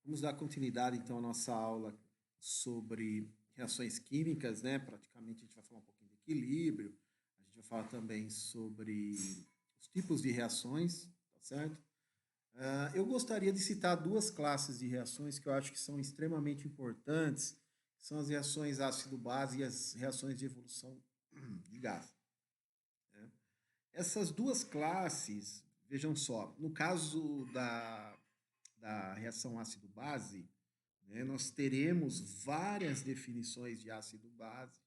Vamos dar continuidade, então, à nossa aula sobre reações químicas, né? Praticamente a gente vai falar um pouquinho de equilíbrio, a gente vai falar também sobre os tipos de reações, tá certo? Eu gostaria de citar duas classes de reações que eu acho que são extremamente importantes, que são as reações ácido-base e as reações de evolução de gás. Né? Essas duas classes, vejam só, no caso da reação ácido-base, né, nós teremos várias definições de ácido-base,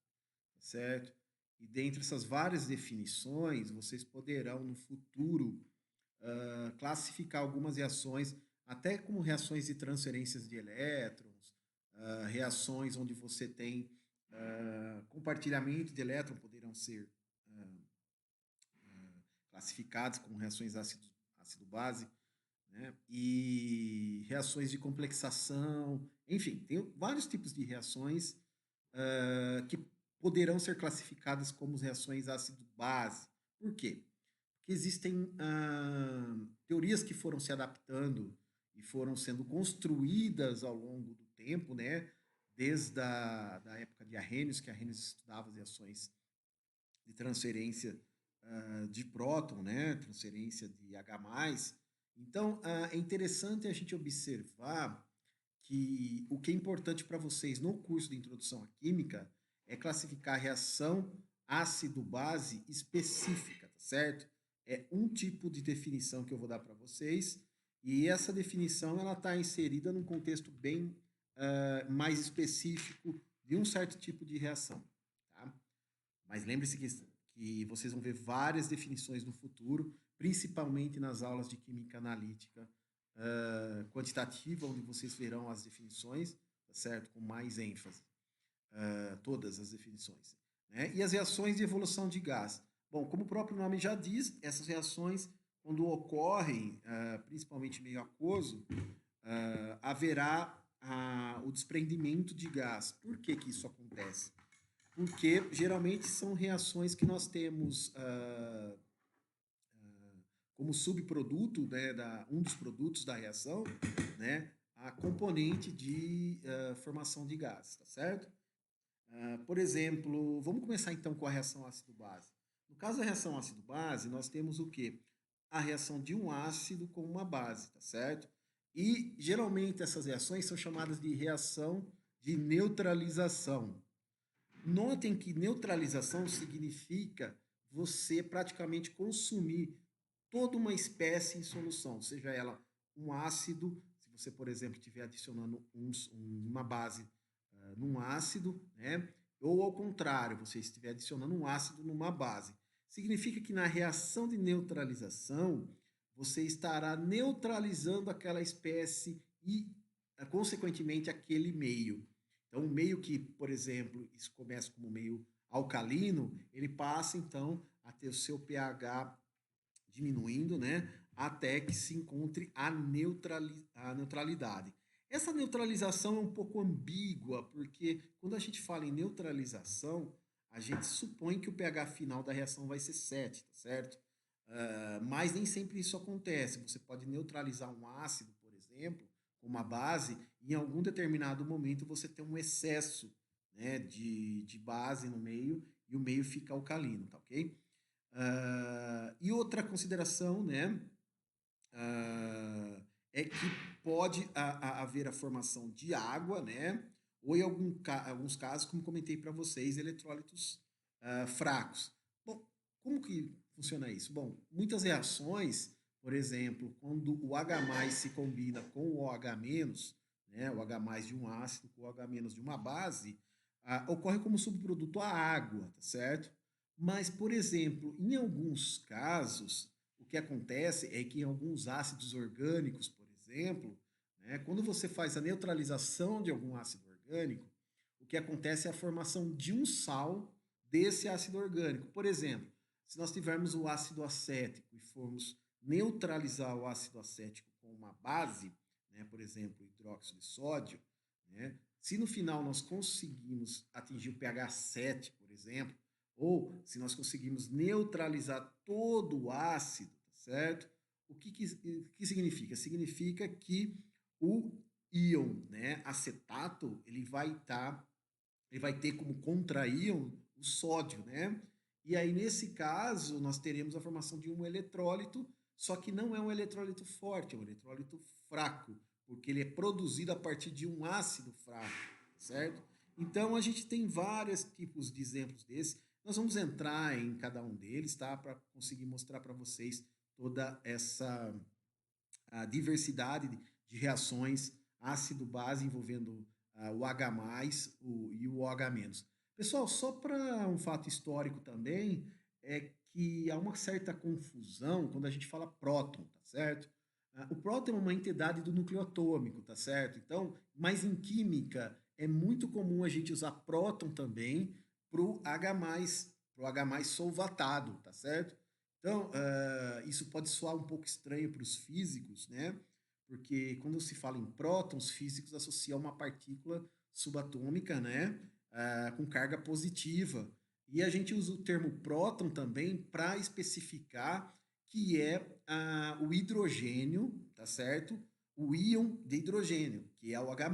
certo? E dentre essas várias definições, vocês poderão no futuro classificar algumas reações, até como reações de transferências de elétrons, reações onde você tem compartilhamento de elétrons, poderão ser classificadas como reações ácido-base, né? E reações de complexação, enfim, tem vários tipos de reações que poderão ser classificadas como reações ácido-base. Por quê? Porque existem teorias que foram se adaptando e foram sendo construídas ao longo do tempo, né? Desde da época de Arrhenius, que Arrhenius estudava as reações de transferência de próton, né? Transferência de H+. Então, é interessante a gente observar que o que é importante para vocês no curso de Introdução à Química é classificar a reação ácido-base específica, tá certo? É um tipo de definição que eu vou dar para vocês e essa definição ela está inserida num contexto bem mais específico de um certo tipo de reação, tá? Mas lembre-se que vocês vão ver várias definições no futuro, principalmente nas aulas de química analítica quantitativa, onde vocês verão as definições, tá certo? Com mais ênfase, todas as definições. Né? E as reações de evolução de gás. Bom, como o próprio nome já diz, essas reações, quando ocorrem, principalmente meio aquoso, haverá o desprendimento de gás. Por que que isso acontece? Porque geralmente são reações que nós temos como subproduto, né, um dos produtos da reação, né, a componente de formação de gás, tá certo? Por exemplo, vamos começar então com a reação ácido-base. No caso da reação ácido-base, nós temos o quê? A reação de um ácido com uma base, tá certo? E geralmente essas reações são chamadas de reação de neutralização. Notem que neutralização significa você praticamente consumir toda uma espécie em solução, seja ela um ácido, se você, por exemplo, estiver adicionando uma base num ácido, né? Ou ao contrário, você estiver adicionando um ácido numa base. Significa que na reação de neutralização, você estará neutralizando aquela espécie e, consequentemente, aquele meio. Então, um meio que, por exemplo, isso começa como meio alcalino, ele passa, então, a ter o seu pH diminuindo, né, até que se encontre a neutralidade. Essa neutralização é um pouco ambígua, porque quando a gente fala em neutralização, a gente supõe que o pH final da reação vai ser 7, tá certo? Mas nem sempre isso acontece. Você pode neutralizar um ácido, por exemplo, com uma base, e em algum determinado momento você tem um excesso, né, de base no meio e o meio fica alcalino, tá ok? E outra consideração, né, é que pode haver a formação de água, né, ou em alguns casos, como comentei para vocês, eletrólitos fracos. Bom, como que funciona isso? Bom, muitas reações, por exemplo, quando o H+ se combina com o OH-, né, o H+ de um ácido com o OH- de uma base, ocorre como subproduto a água, tá certo? Mas, por exemplo, em alguns casos, o que acontece é que em alguns ácidos orgânicos, por exemplo, né, quando você faz a neutralização de algum ácido orgânico, o que acontece é a formação de um sal desse ácido orgânico. Por exemplo, se nós tivermos o ácido acético e formos neutralizar o ácido acético com uma base, né, por exemplo, hidróxido de sódio, né, se no final nós conseguimos atingir o pH 7, por exemplo, ou se nós conseguimos neutralizar todo o ácido, tá certo? O que significa? Significa que o íon, né, acetato, ele vai ter como contraíon o sódio, né? E aí, nesse caso, nós teremos a formação de um eletrólito, só que não é um eletrólito forte, é um eletrólito fraco, porque ele é produzido a partir de um ácido fraco, certo? Então, a gente tem vários tipos de exemplos desses. Nós vamos entrar em cada um deles, tá? Para conseguir mostrar para vocês toda essa a diversidade de reações ácido-base envolvendo o H+, e o OH-. Pessoal, só para um fato histórico também, é que há uma certa confusão quando a gente fala próton, tá certo? O próton é uma entidade do núcleo atômico, tá certo? Então, mas em química é muito comum a gente usar próton também para o H+, solvatado, tá certo? Então, isso pode soar um pouco estranho para os físicos, né? Porque quando se fala em prótons, físicos associam uma partícula subatômica, né? Com carga positiva. E a gente usa o termo próton também para especificar que é o hidrogênio, tá certo? O íon de hidrogênio, que é o H+,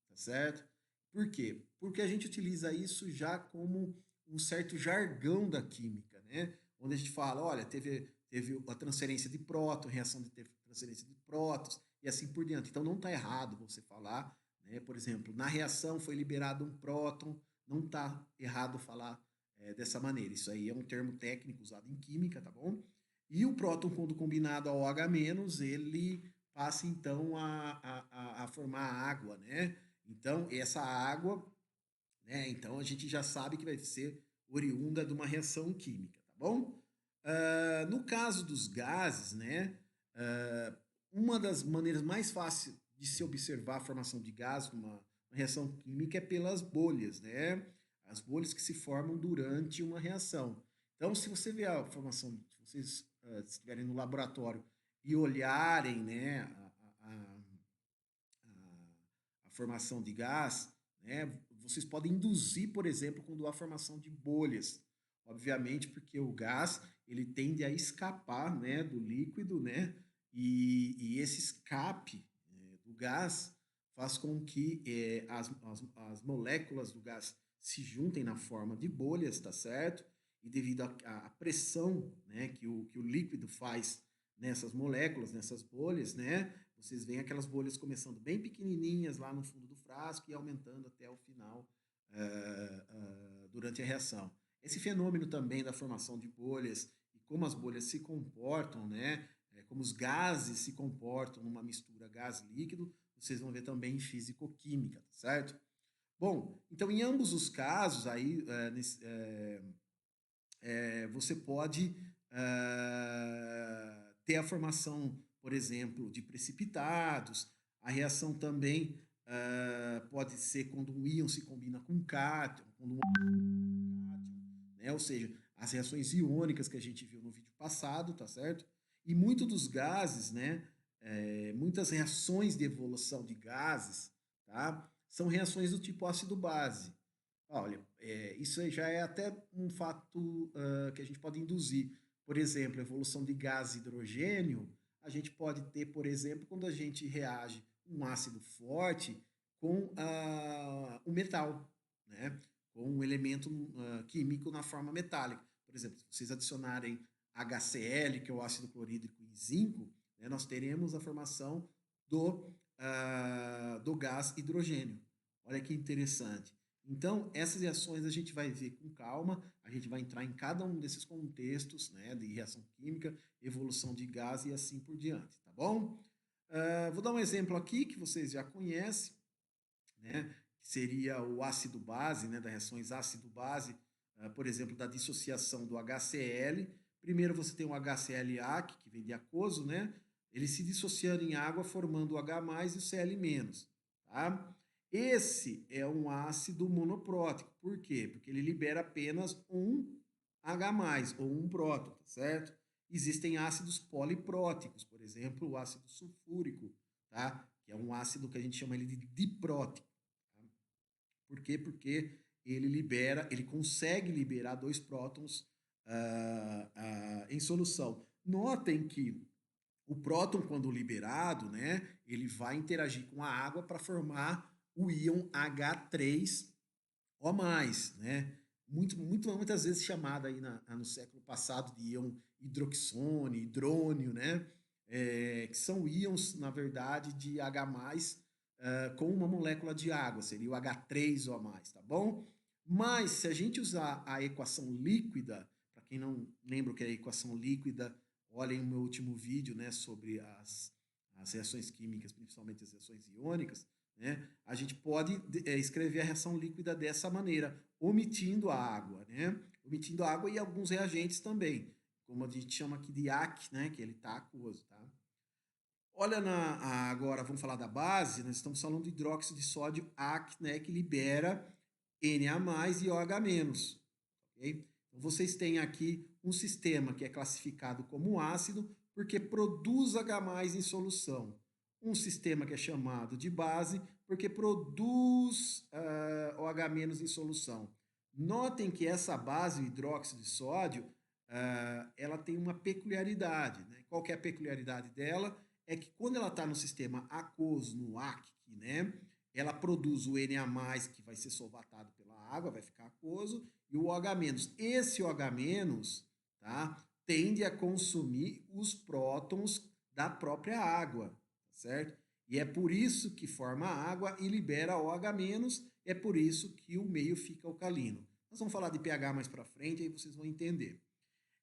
tá certo? Por quê? Porque a gente utiliza isso já como um certo jargão da química, né? Onde a gente fala, olha, teve a transferência de próton, reação de transferência de prótons e assim por diante. Então não está errado você falar, né? Por exemplo, na reação foi liberado um próton, não está errado falar dessa maneira. Isso aí é um termo técnico usado em química, tá bom? E o próton, quando combinado ao H-, ele passa então a formar água, né? Então, essa água, né? Então a gente já sabe que vai ser oriunda de uma reação química, tá bom? No caso dos gases, né? Uma das maneiras mais fáceis de se observar a formação de gás numa reação química é pelas bolhas, né? As bolhas que se formam durante uma reação. Então, se você vê a formação, se vocês estiverem no laboratório e olharem, né, a formação de gás, né, vocês podem induzir, por exemplo, quando há formação de bolhas. Obviamente, porque o gás ele tende a escapar, né, do líquido, né, e esse escape do gás faz com que as moléculas do gás se juntem na forma de bolhas, tá certo? E devido à pressão, né, que o líquido faz nessas moléculas, nessas bolhas, né, vocês veem aquelas bolhas começando bem pequenininhas lá no fundo do frasco e aumentando até o final durante a reação. Esse fenômeno também da formação de bolhas e como as bolhas se comportam, né, como os gases se comportam numa mistura gás-líquido, vocês vão ver também em físico-química, certo? Bom, então em ambos os casos aí você pode ter a formação, por exemplo, de precipitados. A reação também pode ser quando um íon se combina com um cátion, quando um cátion, né? Ou seja, as reações iônicas que a gente viu no vídeo passado, tá certo? E muito dos gases, né? Muitas reações de evolução de gases, tá? São reações do tipo ácido-base. Olha, isso aí já é até um fato que a gente pode induzir. Por exemplo, a evolução de gás hidrogênio, a gente pode ter, por exemplo, quando a gente reage um ácido forte com o metal, né? Com um elemento químico na forma metálica. Por exemplo, se vocês adicionarem HCl, que é o ácido clorídrico, e zinco, né, nós teremos a formação do gás hidrogênio. Olha que interessante. Então, essas reações a gente vai ver com calma, a gente vai entrar em cada um desses contextos, né, de reação química, evolução de gás e assim por diante, tá bom? Vou dar um exemplo aqui que vocês já conhecem, né, que seria o ácido-base, né, das reações ácido-base, por exemplo, da dissociação do HCl. Primeiro você tem o HClA, que vem de aquoso, né? Ele se dissociando em água, formando o H+ e o Cl-, tá? Esse é um ácido monoprótico. Por quê? Porque ele libera apenas um H+, ou um próton, tá certo? Existem ácidos polipróticos, por exemplo, o ácido sulfúrico, tá? Que é um ácido que a gente chama ele de diprótico. Tá? Por quê? Porque ele consegue liberar dois prótons em solução. Notem que O próton, quando liberado, né, ele vai interagir com a água para formar o íon H3O+, né? Muitas vezes chamado aí no século passado de íon hidroxone, hidrônio, né? Que são íons, na verdade, de H+, com uma molécula de água, seria o H3O+, tá bom? Mas se a gente usar a equação líquida, para quem não lembra o que é a equação líquida, olhem o meu último vídeo, né, sobre as reações químicas, principalmente as reações iônicas, né, a gente pode escrever a reação líquida dessa maneira, omitindo a água, né, omitindo a água e alguns reagentes também, como a gente chama aqui de AC, né, que ele está aquoso, tá? Olha agora, vamos falar da base, nós estamos falando de hidróxido de sódio AC, né, que libera Na+ e OH-, ok? Então, vocês têm aqui um sistema que é classificado como ácido porque produz H+ em solução. Um sistema que é chamado de base porque produz OH- em solução. Notem que essa base, o hidróxido de sódio, ela tem uma peculiaridade, né? Qual que é a peculiaridade dela? É que quando ela está no sistema aquoso, no AC, né, ela produz o Na+, que vai ser solvatado pela água, vai ficar aquoso, e o OH-. Esse OH-, tá, tende a consumir os prótons da própria água, certo? E é por isso que forma água e libera OH-, é por isso que o meio fica alcalino. Nós vamos falar de pH mais para frente, aí vocês vão entender.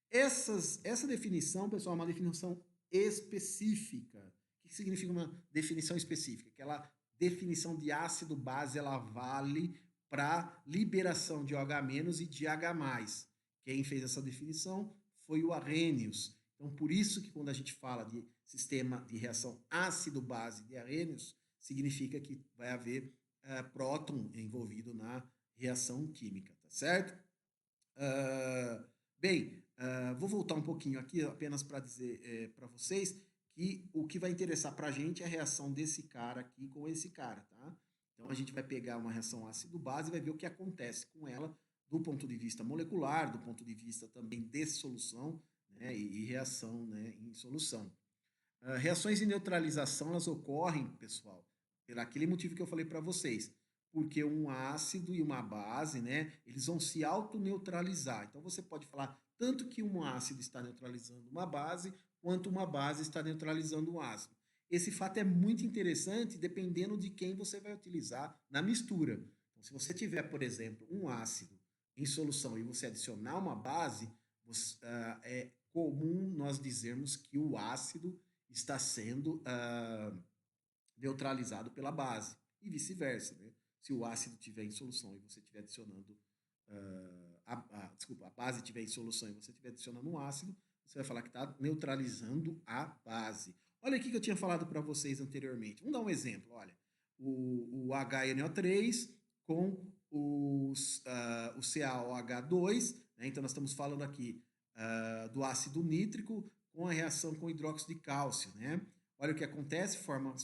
Essa definição, pessoal, é uma definição específica. O que significa uma definição específica? Aquela definição de ácido base, ela vale para liberação de OH- e de H+. Quem fez essa definição foi o Arrhenius. Então, por isso que quando a gente fala de sistema de reação ácido-base de Arrhenius, significa que vai haver próton envolvido na reação química, tá certo? Bem, vou voltar um pouquinho aqui apenas para dizer para vocês que o que vai interessar para a gente é a reação desse cara aqui com esse cara, tá? Então a gente vai pegar uma reação ácido-base e vai ver o que acontece com ela do ponto de vista molecular, do ponto de vista também de solução, né, e reação, né, em solução. Reações de neutralização, elas ocorrem, pessoal, por aquele motivo que eu falei para vocês, porque um ácido e uma base, né, eles vão se autoneutralizar. Então você pode falar tanto que um ácido está neutralizando uma base, quanto uma base está neutralizando um ácido. Esse fato é muito interessante dependendo de quem você vai utilizar na mistura. Então, se você tiver, por exemplo, um ácido em solução e você adicionar uma base, é comum nós dizermos que o ácido está sendo neutralizado pela base e vice-versa, né? Se o ácido estiver em solução e você estiver adicionando desculpa, a base estiver em solução e você estiver adicionando um ácido, você vai falar que está neutralizando a base. Olha aqui que eu tinha falado para vocês anteriormente. Vamos dar um exemplo. Olha, o HNO3 com o CaOH2, né? Então nós estamos falando aqui do ácido nítrico com a reação com hidróxido de cálcio, né? Olha o que acontece, forma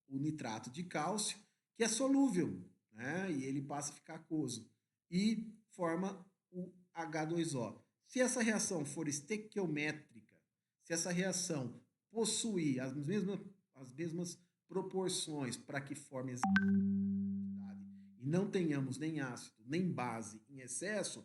o nitrato de cálcio, que é solúvel, né? E ele passa a ficar aquoso. E forma o H2O. Se essa reação for estequiométrica, se essa reação possuir as mesmas proporções para que forme e não tenhamos nem ácido nem base em excesso,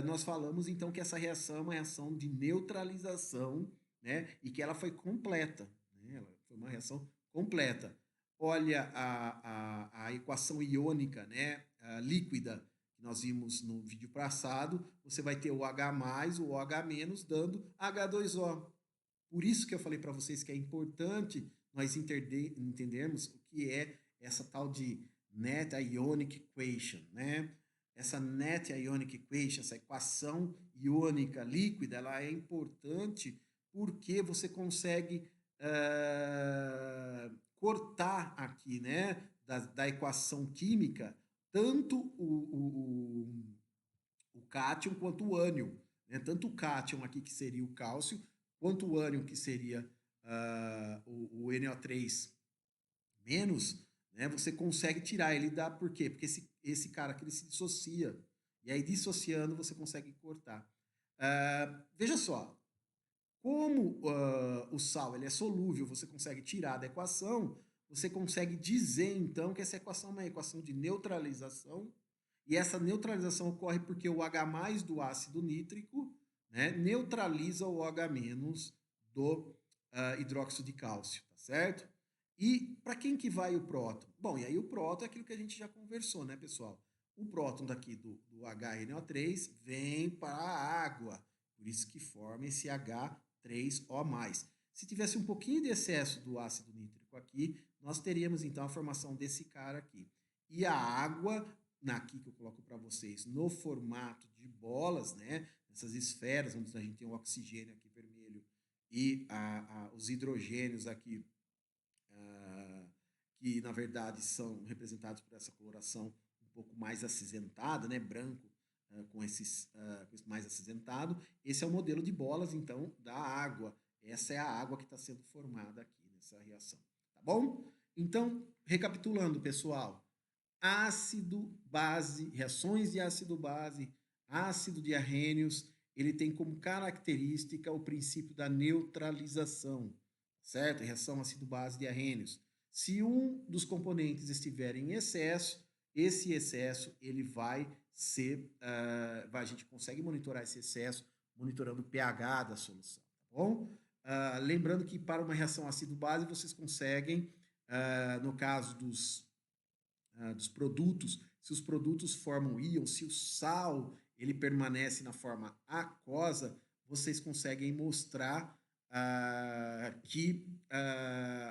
nós falamos então que essa reação é uma reação de neutralização, né? E que ela foi completa, né? Ela foi uma reação completa. Olha a equação iônica, né? Líquida que nós vimos no vídeo passado, você vai ter o H+, o OH- dando H2O. Por isso que eu falei para vocês que é importante nós entendermos o que é essa tal de Net Ionic Equation, né? Essa Net Ionic Equation, essa equação iônica líquida, ela é importante porque você consegue cortar aqui, né, da equação química, tanto o cátion quanto o ânion, né? Tanto o cátion aqui, que seria o cálcio, quanto o ânion, que seria o NO3 menos, né? Você consegue tirar ele da... Por quê? Porque esse cara aqui ele se dissocia. E aí, dissociando, você consegue cortar. Veja só, Como o sal ele é solúvel, você consegue tirar da equação, você consegue dizer então que essa equação é uma equação de neutralização, e essa neutralização ocorre porque o H- do ácido nítrico, né, neutraliza o OH- do hidróxido de cálcio, tá certo? E para quem que vai o próton? Bom, e aí o próton é aquilo que a gente já conversou, né, pessoal? O próton daqui do HNO3 vem para a água, por isso que forma esse H3O+. Se tivesse um pouquinho de excesso do ácido nítrico aqui, nós teríamos então a formação desse cara aqui. E a água, aqui que eu coloco para vocês, no formato de bolas, né? Essas esferas, onde a gente tem o oxigênio aqui vermelho e os hidrogênios aqui, que na verdade são representados por essa coloração um pouco mais acinzentada, né? Branco, com com esse mais acinzentado. Esse é o modelo de bolas, então, da água. Essa é a água que está sendo formada aqui nessa reação, tá bom? Então, recapitulando, pessoal, ácido, base, reações de ácido-base, ácido de arrênios, ele tem como característica o princípio da neutralização, certo? Reação ácido-base de arrênios. Se um dos componentes estiver em excesso, esse excesso ele vai ser, a gente consegue monitorar esse excesso monitorando o pH da solução, tá bom? Lembrando que para uma reação ácido-base vocês conseguem, no caso dos produtos, se os produtos formam íon, se o sal ele permanece na forma aquosa, vocês conseguem mostrar que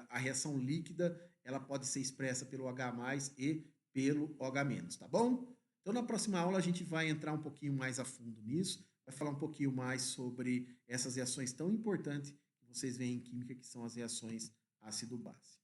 a reação líquida ela pode ser expressa pelo H+ e pelo OH-, tá bom? Então, na próxima aula, a gente vai entrar um pouquinho mais a fundo nisso, vai falar um pouquinho mais sobre essas reações tão importantes que vocês veem em química, que são as reações ácido-base.